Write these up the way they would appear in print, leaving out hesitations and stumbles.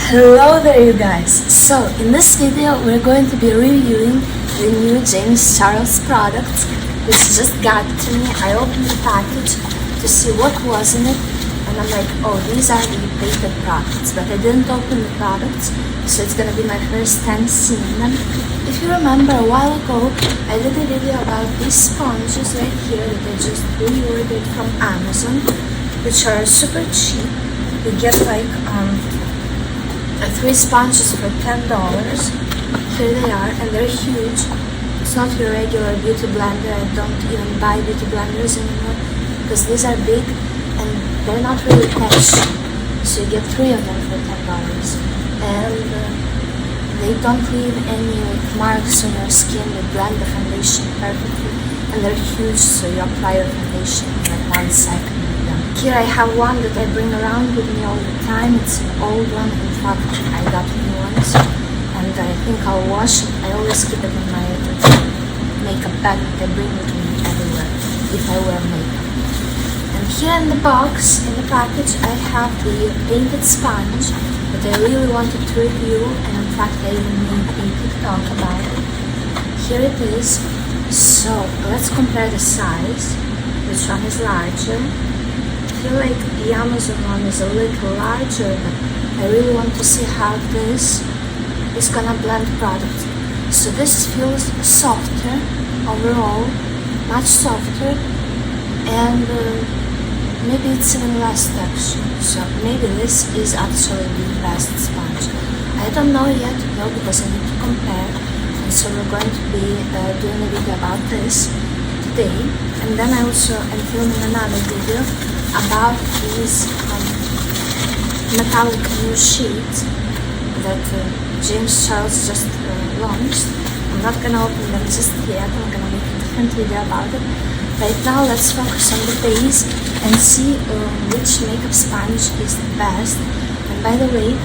Hello there you guys! So in this video we're going to be reviewing the new James Charles products which just got to me. I opened the package to see what was in it and I'm like, oh, these are the beta products, but I didn't open the products, so it's gonna be my first time seeing them. If you remember, a while ago I did a video about these sponges right here that I just reordered from Amazon, which are super cheap. You get like 3 sponges for $10. Here they are, and they're huge. It's not your regular beauty blender. I don't even buy beauty blenders anymore because these are big and they're not really patchy. So you get 3 of them for $10, and they don't leave any marks on your skin. They blend the foundation perfectly, and they're huge, so you apply your foundation in like 1 second. Here I have one that I bring around with me all the time. It's an old one. In fact, I got new ones, and I think I'll wash it. I always keep it in my makeup bag that I bring with me everywhere if I wear makeup. And here in the box, in the package, I have the painted sponge that I really wanted to review, and in fact I even made a TikTok about it. Here it is. So let's compare the size. This one is larger. I feel like the Amazon one is a little larger, but I really want to see how this is gonna blend products. So this feels softer overall, much softer, and maybe it's even less texture. So maybe this is actually the best sponge. I don't know yet though, because I need to compare, and so we're going to be doing a video about this today. And then I also am filming another video about these metallic new sheets that James Charles just launched. I'm not gonna open them just yet. I'm gonna make a different video about it. Right now, let's focus on the base and see which makeup sponge is the best. And by the way,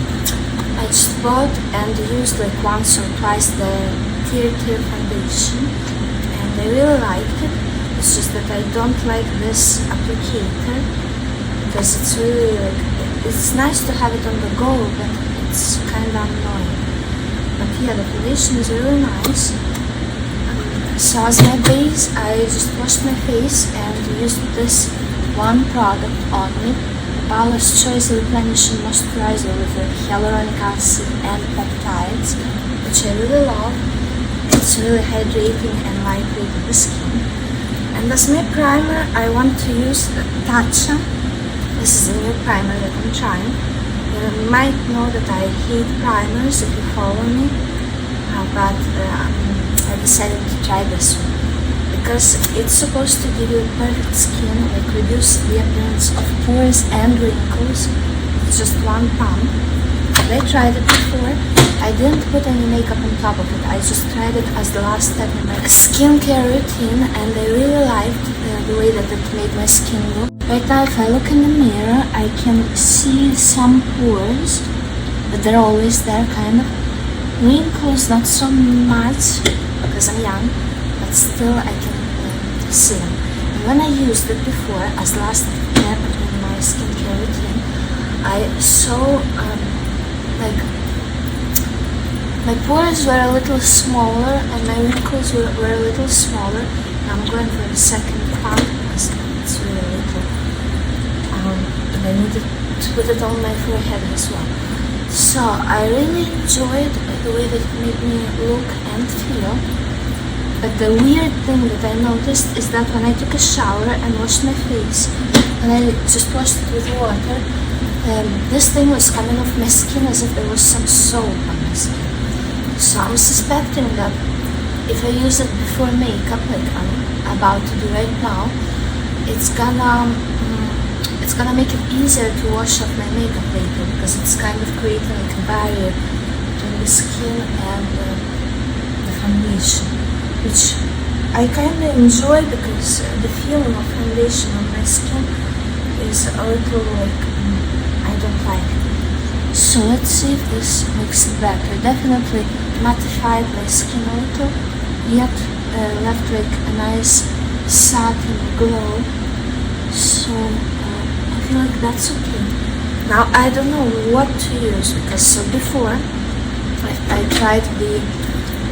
I just bought and used like once or twice the TIR foundation, and I really liked it. It's just that I don't like this applicator because it's really like, it's nice to have it on the go, but it's kind of annoying. But yeah, the foundation is really nice. So as my base, I just washed my face and used this one product only, Paula's Choice Replenishing Moisturizer with hyaluronic acid and peptides, which I really love. It's really hydrating and lightweight on the skin. And as my primer, I want to use Tatcha. This is a new primer that I'm trying. You might know that I hate primers if you follow me, but I decided to try this one because it's supposed to give you perfect skin, like reduce the appearance of pores and wrinkles. It's just 1 pump. I tried it before. I didn't put any makeup on top of it. I just tried it as the last step in my skincare routine, and I really liked the way that it made my skin look. Right now, if I look in the mirror, I can see some pores, but they're always there, kind of. Wrinkles, not so much, because I'm young, but still I can see them. And when I used it before, as last step in my skincare routine, I saw my pores were a little smaller and my wrinkles were a little smaller. Now I'm going for the second pump because it's really little. And I needed to put it on my forehead as well. So I really enjoyed the way that it made me look and feel. But the weird thing that I noticed is that when I took a shower and washed my face, and I just washed it with water, this thing was coming off my skin as if there was some soap on my skin. So I'm suspecting that if I use it before makeup, like I'm about to do right now, it's gonna make it easier to wash off my makeup later, because it's kind of creating like a barrier between the skin and the foundation, which I kind of enjoy because the feeling of foundation on my skin is a little like I don't like it. So let's see if this makes it better. Definitely mattified my skin a little, yet left like a nice satin glow. So I feel like that's okay. Now I don't know what to use, because so before I tried the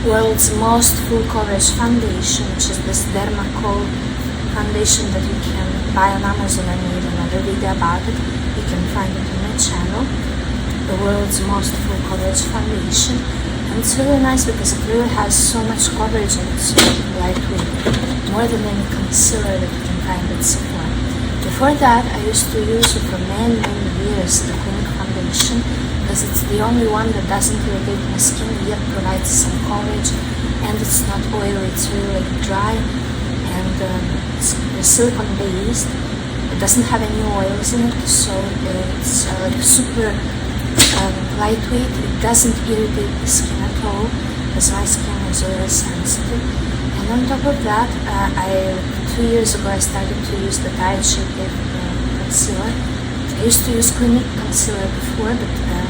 world's most full coverage foundation, which is this Dermacol foundation that you can buy on Amazon. I made another video about it. You can find it on my channel. The world's most full coverage foundation. And it's really nice because it really has so much coverage and it's so lightweight. More than any concealer that you can find at Sephora. Before that, I used to use it for many years, the Clinic foundation, because it's the only one that doesn't irritate my skin, yet provides some coverage, and it's not oily, it's really like dry, and it's silicone based. It doesn't have any oils in it, so it's like super lightweight. It doesn't irritate the skin at all, because my skin is really sensitive. And on top of that, 2 years ago I started to use the TIR concealer. I used to use Clinic concealer before, but I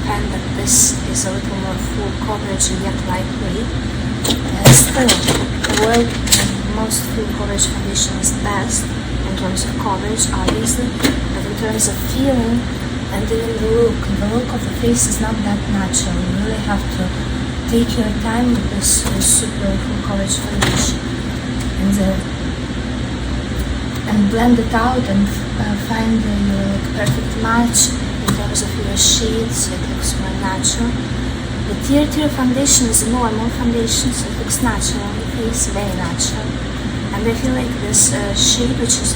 find that this is a little more full coverage yet lightweight. Still, the world most full coverage foundation is best in terms of coverage, obviously, but in terms of feeling and even the look of the face is not that natural. You really have to take your time with this super full coverage foundation and blend it out and find your perfect match in terms of your shades, so it looks more natural. The TIR foundation is a more foundation, so it looks natural on the face, very natural. And I feel like this shade, which is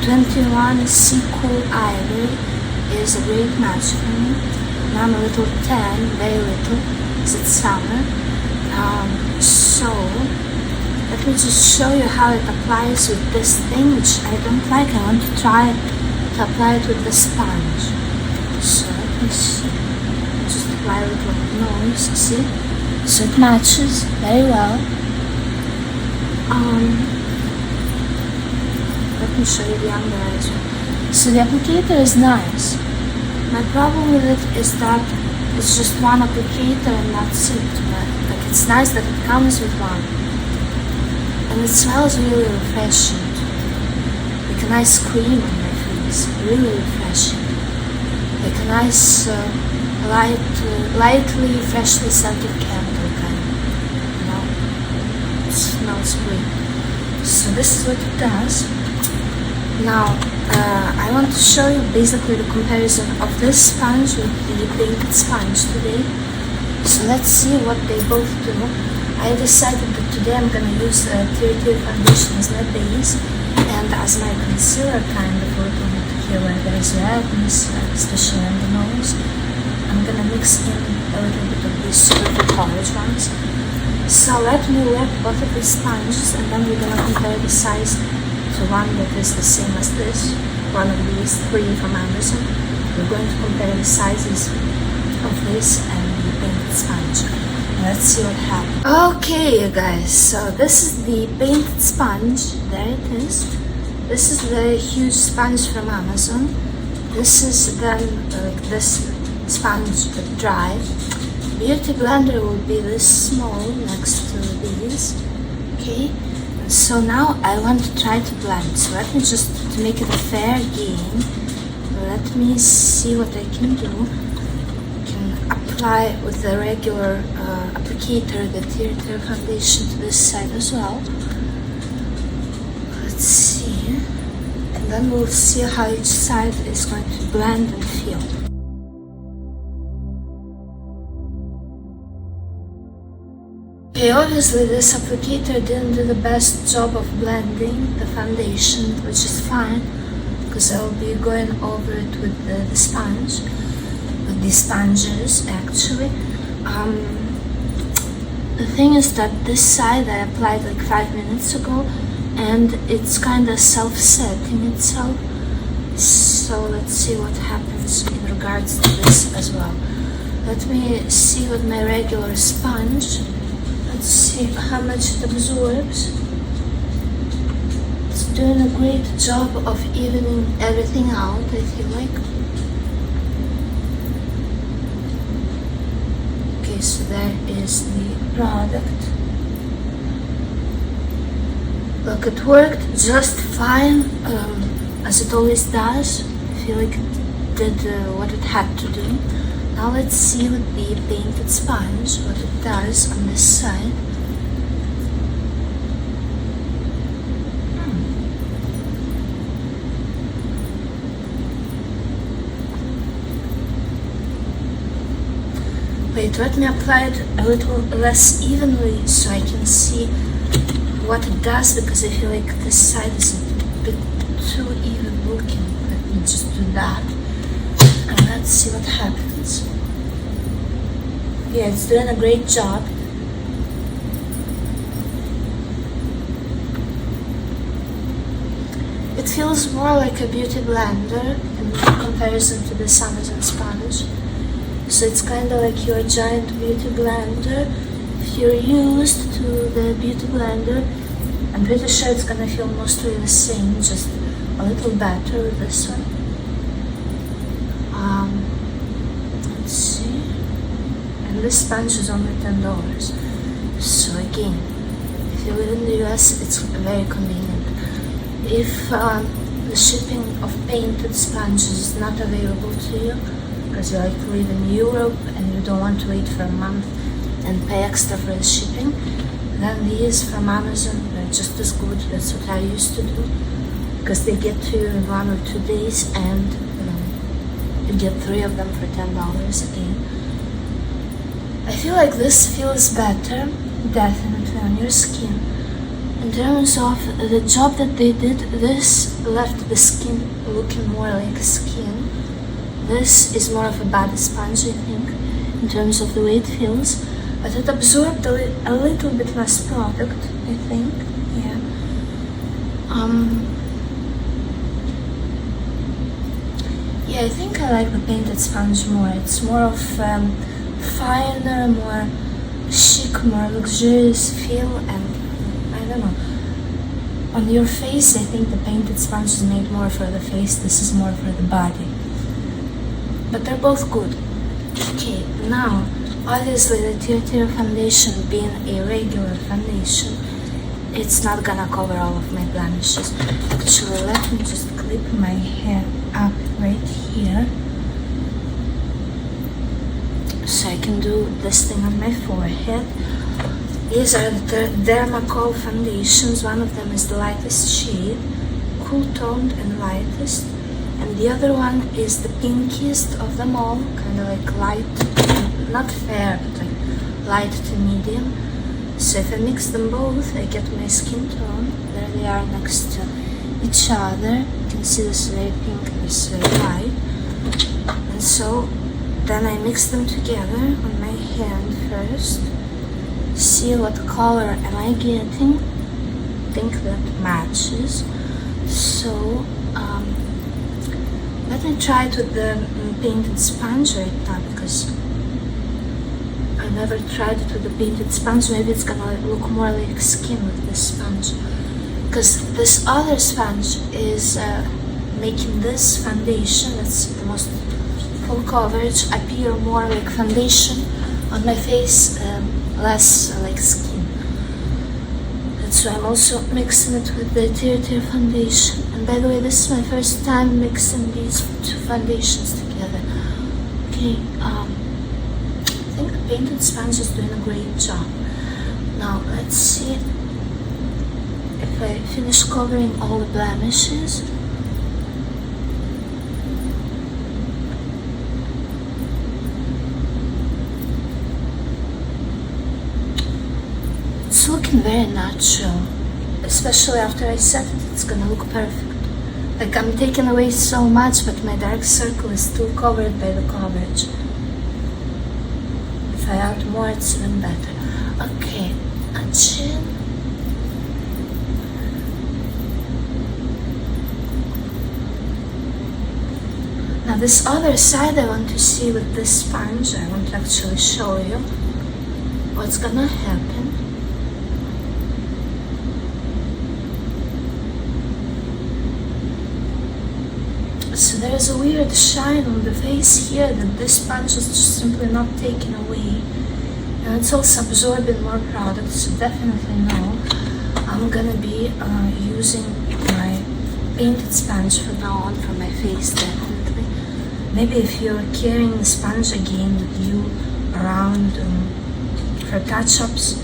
21 Sea Cool Ivory, is a great match for me. Now I'm a little tan, very little, because it's summer. So let me just show you how it applies with this thing, which I don't like. I want to try to apply it with the sponge. So let me see. Just apply a little nose, see? So it matches very well. Let me show you the under eyes one. So the applicator is nice. My problem with it is that it's just one applicator and that's it. Like, it's nice that it comes with one. And it smells really refreshing too. Like a nice cream on my face, really refreshing. Like a nice, lightly, freshly scented candle kind of, you know. It smells great. So this is what it does. Now, I want to show you basically the comparison of this sponge with the painted sponge today. So let's see what they both do. I decided that today I'm going to use TIR foundation as my base and as my concealer kind of a little bit here where there is redness, especially on the nose. I'm going to mix in a little bit of these super coverage ones. So let me wet both of these sponges and then we're going to compare the size to one that is the same as this, one of these 3 from Amazon. We're going to compare the sizes of this and the painted sponge. Let's see what happens. Okay, you guys, so this is the painted sponge. There it is. This is the huge sponge from Amazon. This is then like this sponge but dry. Beauty blender will be this small next to these. Okay, so now I want to try to blend. So let me just, to make it a fair game, let me see what I can do. Apply with the regular applicator the TIR foundation to this side as well. Let's see, and then we'll see how each side is going to blend and feel. Okay, obviously this applicator didn't do the best job of blending the foundation, which is fine because I'll be going over it with the sponge. The sponges actually. The thing is that this side I applied like 5 minutes ago and it's kind of self-setting itself, so let's see what happens in regards to this as well. Let me see with my regular sponge. Let's see how much it absorbs. It's doing a great job of evening everything out, I feel like. So there is the product. Look, it worked just fine, as it always does. I feel like did what it had to do. Now let's see with the painted sponge what it does on this side. Wait, let me apply it a little less evenly so I can see what it does, because I feel like this side is a bit too even looking. Let me just do that and let's see what happens. Yeah, it's doing a great job. It feels more like a beauty blender in comparison to this Amazon sponge. So it's kind of like your giant beauty blender. If you're used to the beauty blender, I'm pretty sure it's gonna feel mostly the same, just a little better with this one. Let's see. And this sponge is only $10. So again, if you live in the US, it's very convenient. If the shipping of painted sponges is not available to you, because you like to live in Europe and you don't want to wait for a month and pay extra for the shipping, then these from Amazon are just as good. That's what I used to do, because they get to you in 1 or 2 days, and you get 3 of them for $10 again. I feel like this feels better, definitely, on your skin. In terms of the job that they did, this left the skin looking more like skin. This is more of a body sponge, I think, in terms of the way it feels, but it absorbed a little bit less product, I think. Yeah. Yeah, I think I like the painted sponge more. It's more of finer, more chic, more luxurious feel, and I don't know. On your face, I think the painted sponge is made more for the face. This is more for the body. But they're both good. Okay, now, obviously the TIR foundation being a regular foundation, it's not gonna cover all of my blemishes. Actually, let me just clip my hair up right here so I can do this thing on my forehead. These are the Dermacol foundations. One of them is the lightest shade, cool toned and lightest. And the other one is the pinkiest of them all, kind of like light, not fair, but like light to medium. So if I mix them both, I get my skin tone. There they are next to each other. You can see this is very pink and this is very light. And so then I mix them together on my hand first. See what color am I getting. I think that matches. So let me try it with the painted sponge right now, because I never tried it with the painted sponge. Maybe it's gonna look more like skin with this sponge, because this other sponge is making this foundation, that's the most full coverage, appear more like foundation on my face, less like skin. So I'm also mixing it with the TIR foundation. And by the way, this is my first time mixing these two foundations together. Okay, I think the painted sponge is doing a great job. Now let's see if I finish covering all the blemishes. It's looking very natural, especially after I set it. It's gonna look perfect. Like I'm taking away so much, but my dark circle is still covered by the coverage. If I add more, it's even better. Okay, a chin. Now this other side I want to see with this sponge. I want to actually show you what's gonna happen. So there's a weird shine on the face here that this sponge is just simply not taking away. And it's also absorbing more product, so definitely no. I'm gonna be using my painted sponge from now on for my face, definitely. maybe if you're carrying the sponge again with you around for touch-ups,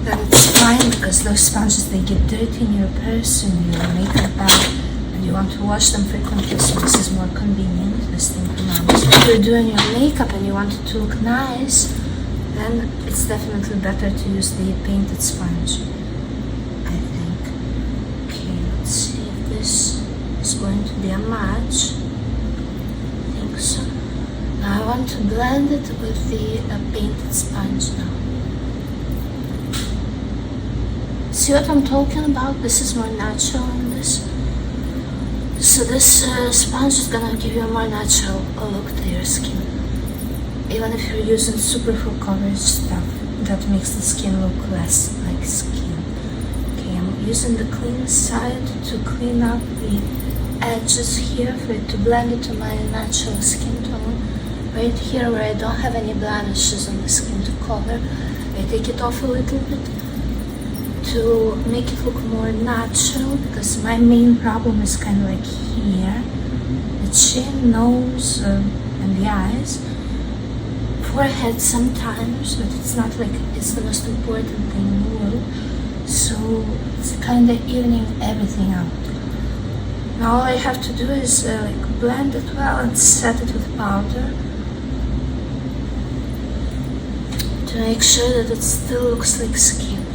then it's fine, because those sponges, they get dirty in your purse and your makeup bag, and you want to wash them frequently, so this is more convenient, this thing for now. If you're doing your makeup and you want it to look nice, then it's definitely better to use the painted sponge, I think. Okay, let's see if this is going to be a match. I think so. Now I want to blend it with the painted sponge now. See what I'm talking about? This is more natural in this. So this sponge is gonna give you a more natural look to your skin. Even if you're using super full coverage stuff, that makes the skin look less like skin. Okay, I'm using the clean side to clean up the edges here for it to blend it to my natural skin tone. Right here where I don't have any blemishes on the skin to cover, I take it off a little bit to make it look more natural, because my main problem is kind of like here, the chin, nose, and the eyes, forehead sometimes, but it's not like it's the most important thing in the world, so it's kind of evening everything out. Now all I have to do is like blend it well and set it with powder to make sure that it still looks like skin.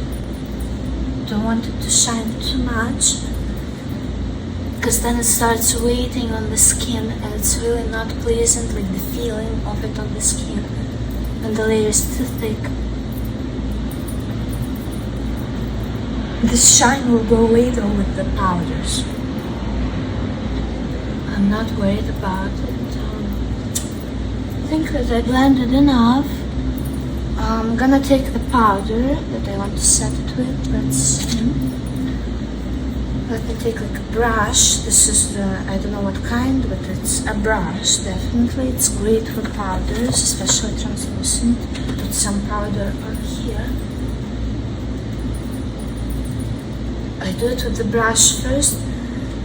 Don't want it to shine too much, because then it starts waiting on the skin and it's really not pleasant, like the feeling of it on the skin, and the layer is too thick. This shine will go away though with the powders. I'm not worried about it. I think that I blended enough. I'm gonna take the powder that I want to set it with. Let me take like a brush. This is the, I don't know what kind, but it's a brush, definitely. It's great for powders, especially translucent. Put some powder on here. I do it with the brush first,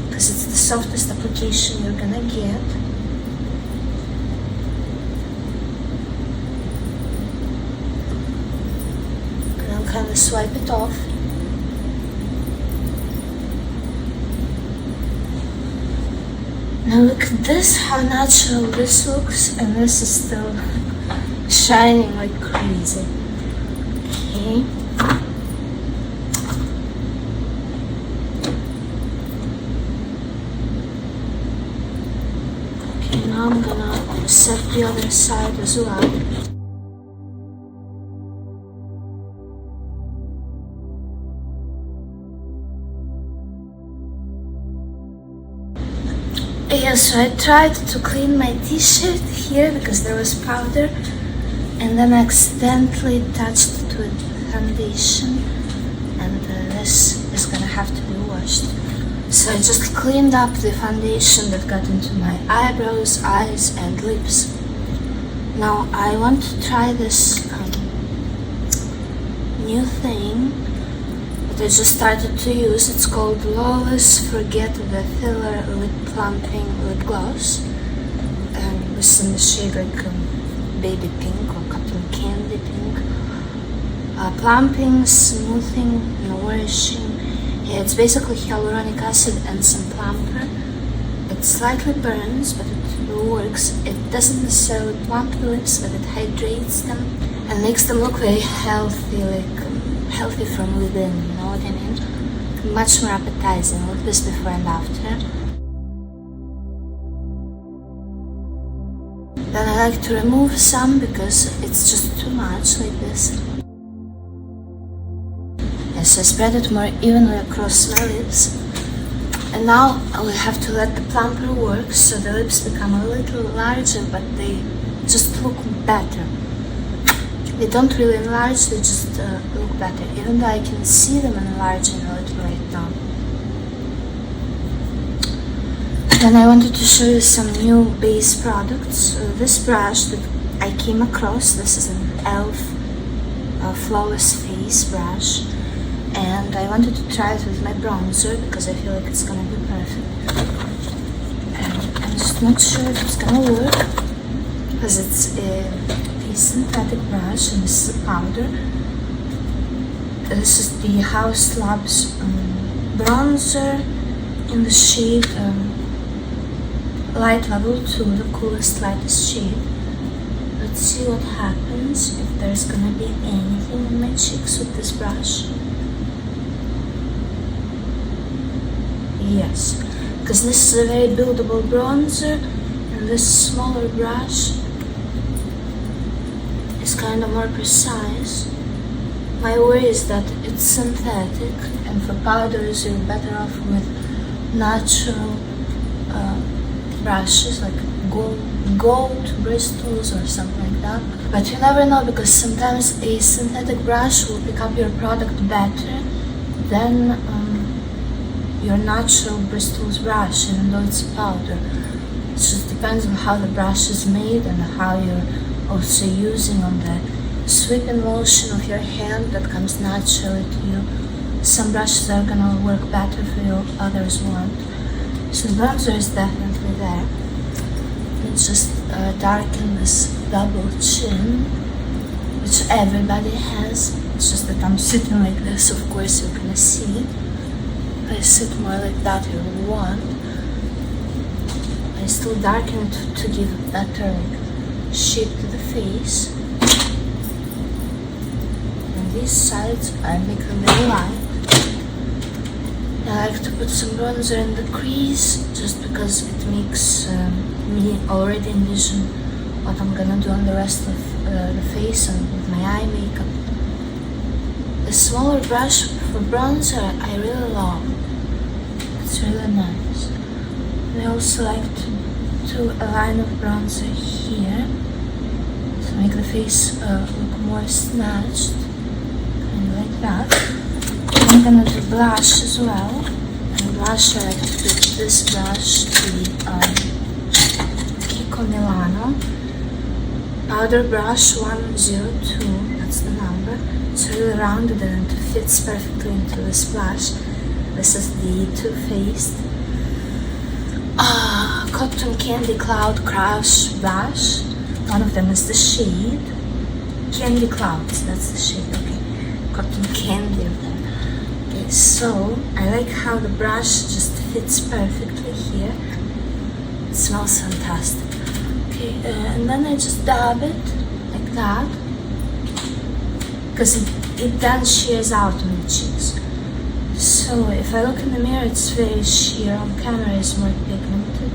because it's the softest application you're gonna get. Kind of swipe it off. Now look at this, how natural this looks, and this is still shining like crazy. Okay. Okay, now I'm gonna set the other side as well. Yeah, so I tried to clean my t-shirt here because there was powder, and then I accidentally touched it with foundation, and this is gonna have to be washed. So I just cleaned up the foundation that got into my eyebrows, eyes, and lips. Now I want to try this new thing that I just started to use. It's called Lawless Forget the Filler Lip Plumping Lip Gloss, and this is in the shade like baby pink or cotton candy pink. Plumping, smoothing, nourishing. Yeah, it's basically hyaluronic acid and some plumper. It slightly burns, but it works. It doesn't necessarily plump the lips, but it hydrates them and makes them look very healthy, like healthy from within, you know what I mean? Much more appetizing. Look this before and after. Then I like to remove some because it's just too much, like this. Yes, I spread it more evenly across my lips. And now I will have to let the plumper work so the lips become a little larger, but they just look better. They don't really enlarge, they just look better, even though I can see them enlarging a little right now. Then I wanted to show you some new base products. This brush that I came across, this is an e.l.f. Flawless Face brush, and I wanted to try it with my bronzer because I feel like it's gonna be perfect. And I'm just not sure if it's gonna work because it's a synthetic brush and this is a powder. This is the House Labs bronzer in the shade light level 2, the coolest, lightest shade. Let's see what happens if there's gonna be anything in my cheeks with this brush. Yes, because this is a very buildable bronzer and this smaller brush is kind of more precise. My worry is that it's synthetic, and for powders you're better off with natural brushes like gold bristles or something like that. But you never know, because sometimes a synthetic brush will pick up your product better than your natural bristles brush, even though it's a powder. It just depends on how the brush is made and how you're also using on the sweeping motion of your hand that comes naturally to you. Some brushes are gonna work better for you, others won't. So the bronzer is definitely there. It's just darken this double chin, which everybody has. It's just that I'm sitting like this, of course you're gonna see. If I sit more like that, you won't. I still darken it to give a better shape to the face. And these sides I make them very light. I like to put some bronzer in the crease just because it makes me already envision what I'm gonna do on the rest of the face and with my eye makeup. The smaller brush for bronzer I really love. It's really nice. And I also like to do a line of bronzer here to make the face look more snatched, kind of like that. I'm gonna do blush as well. And blush I like to put this brush, the Kiko Milano powder brush 102, that's the number. It's really rounded and it fits perfectly into this blush. This is the Too Faced Cotton Candy Cloud Crush blush. One of them is the shade Candy Clouds, that's the shade, okay. Cotton Candy of them. Okay, so I like how the brush just fits perfectly here. It smells fantastic. Okay, and then I just dab it like that, because it then shears out on the cheeks. So if I look in the mirror, it's very sheer. On camera, it's more pigmented,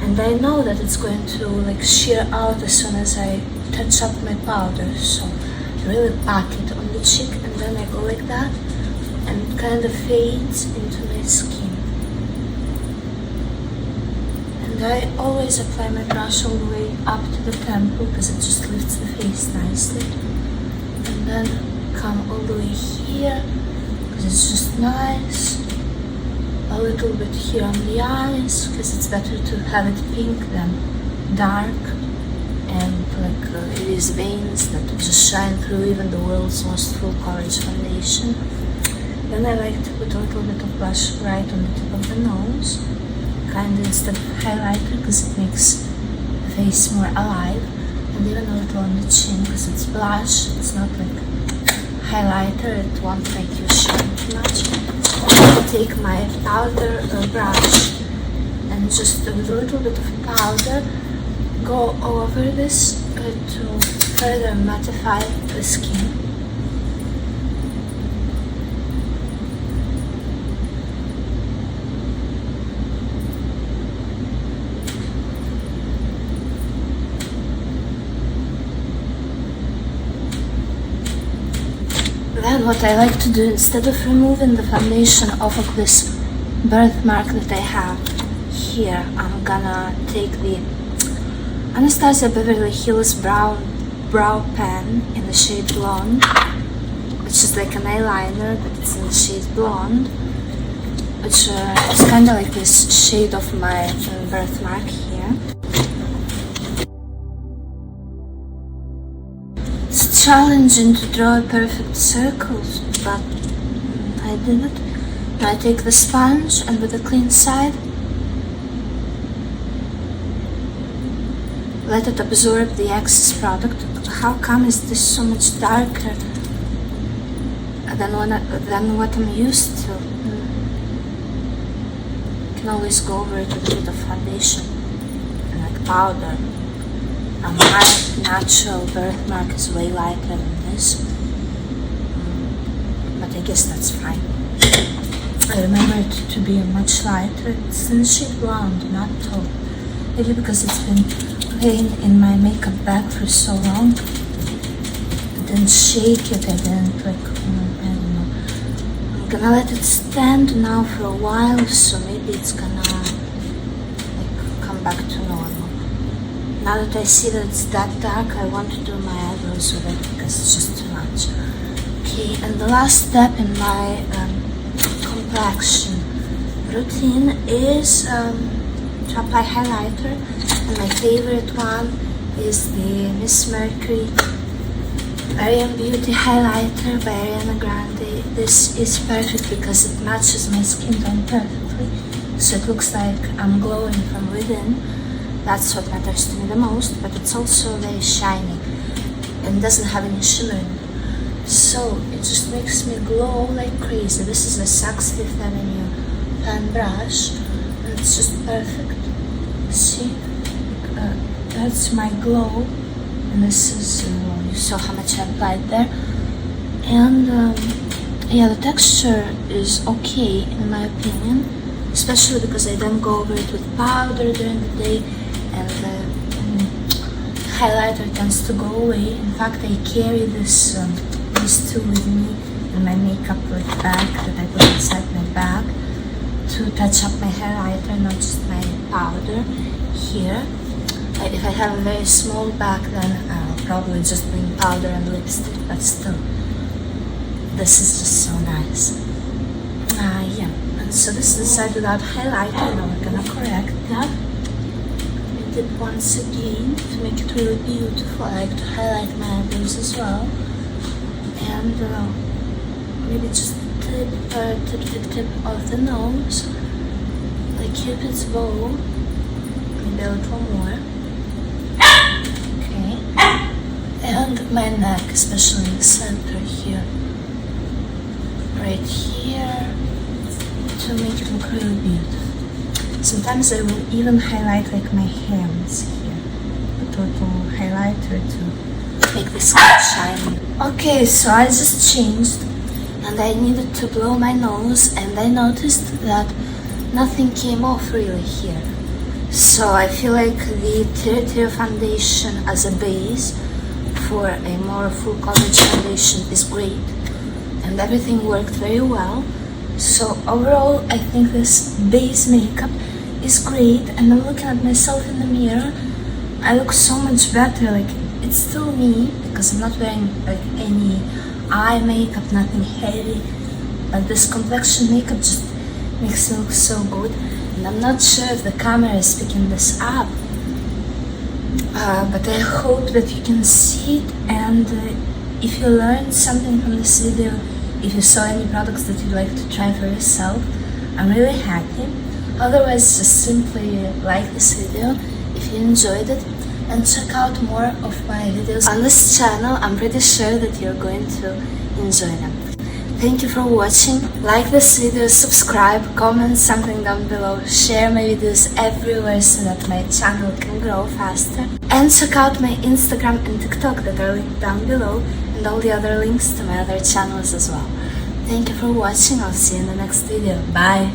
and I know that it's going to shear out as soon as I touch up my powder. So I really pack it on the cheek, and then I go like that, and it kind of fades into my skin. And I always apply my brush all the way up to the temple because it just lifts the face nicely, and then come all the way here. It's just nice. A little bit here on the eyes because it's better to have it pink than dark, and these veins that just shine through even the world's most full coverage foundation. Then I like to put a little bit of blush right on the tip of the nose, kind of instead of highlighter because it makes the face more alive, and even a little on the chin because it's blush. It's not like highlighter, it won't make you shine too much. I take my powder brush and just with a little bit of powder go over this to further mattify the skin. Then what I like to do, instead of removing the foundation off of this birthmark that I have here, I'm gonna take the Anastasia Beverly Hills brow pen in the shade Blonde, which is like an eyeliner, but it's in the shade Blonde, which is kind of like this shade of my birthmark here. It's challenging to draw perfect circles, but I did it. Now I take the sponge and with a clean side, let it absorb the excess product. How come is this so much darker than what I'm used to? You can always go over it with a bit of foundation and like powder. My natural birthmark is way lighter than this, but I guess that's fine. I remember it to be much lighter. It's in the shade blonde, not taupe. Maybe because it's been laying in my makeup bag for so long. I didn't shake it, I didn't I don't know. I'm gonna let it stand now for a while, so maybe it's gonna come back to normal. Now that I see that it's that dark, I want to do my eyebrows with it because it's just too much. Okay, and the last step in my complexion routine is to apply highlighter, and my favorite one is the Miss Mercury Ariane Beauty highlighter by Ariana Grande. This is perfect because it matches my skin tone perfectly, so it looks like I'm glowing from within. That's what matters to me the most, but it's also very shiny and doesn't have any shimmer in it. So it just makes me glow like crazy. This is a Saks Fifth Avenue pan brush, and it's just perfect. See, that's my glow, and this is, you saw how much I applied there. And yeah, the texture is okay in my opinion, especially because I don't go over it with powder during the day, and the highlighter tends to go away. In fact, I carry these two with me in my makeup bag that I put inside my bag to touch up my highlighter, not just my powder here. If I have a very small bag, then I'll probably just bring powder and lipstick, but still, this is just so nice. Yeah, and so this is the side without highlighter. Now we're gonna correct that. I did once again to make it really beautiful. I like to highlight my eyebrows as well, and maybe just tip of the nose, like Cupid's bow, maybe a little more. Okay, and my neck, especially in the center here, right here, to make it look really beautiful. Sometimes I will even highlight like my hands here, put a little highlighter to make this shiny. Okay, so I just changed, and I needed to blow my nose, and I noticed that nothing came off really here. So I feel like the TIR foundation as a base for a more full coverage foundation is great, and everything worked very well. So overall, I think this base makeup is great, and I'm looking at myself in the mirror. I look so much better. Like, it's still me because I'm not wearing like any eye makeup, nothing heavy, but this complexion makeup just makes me look so good. And I'm not sure if the camera is picking this up, but I hope that you can see it. And if you learned something from this video, if you saw any products that you'd like to try for yourself, I'm really happy. Otherwise, just simply like this video if you enjoyed it, and check out more of my videos on this channel. I'm pretty sure that you're going to enjoy them. Thank you for watching. Like this video, subscribe, comment something down below, share my videos everywhere so that my channel can grow faster. And check out my Instagram and TikTok that are linked down below, and all the other links to my other channels as well. Thank you for watching. I'll see you in the next video. Bye!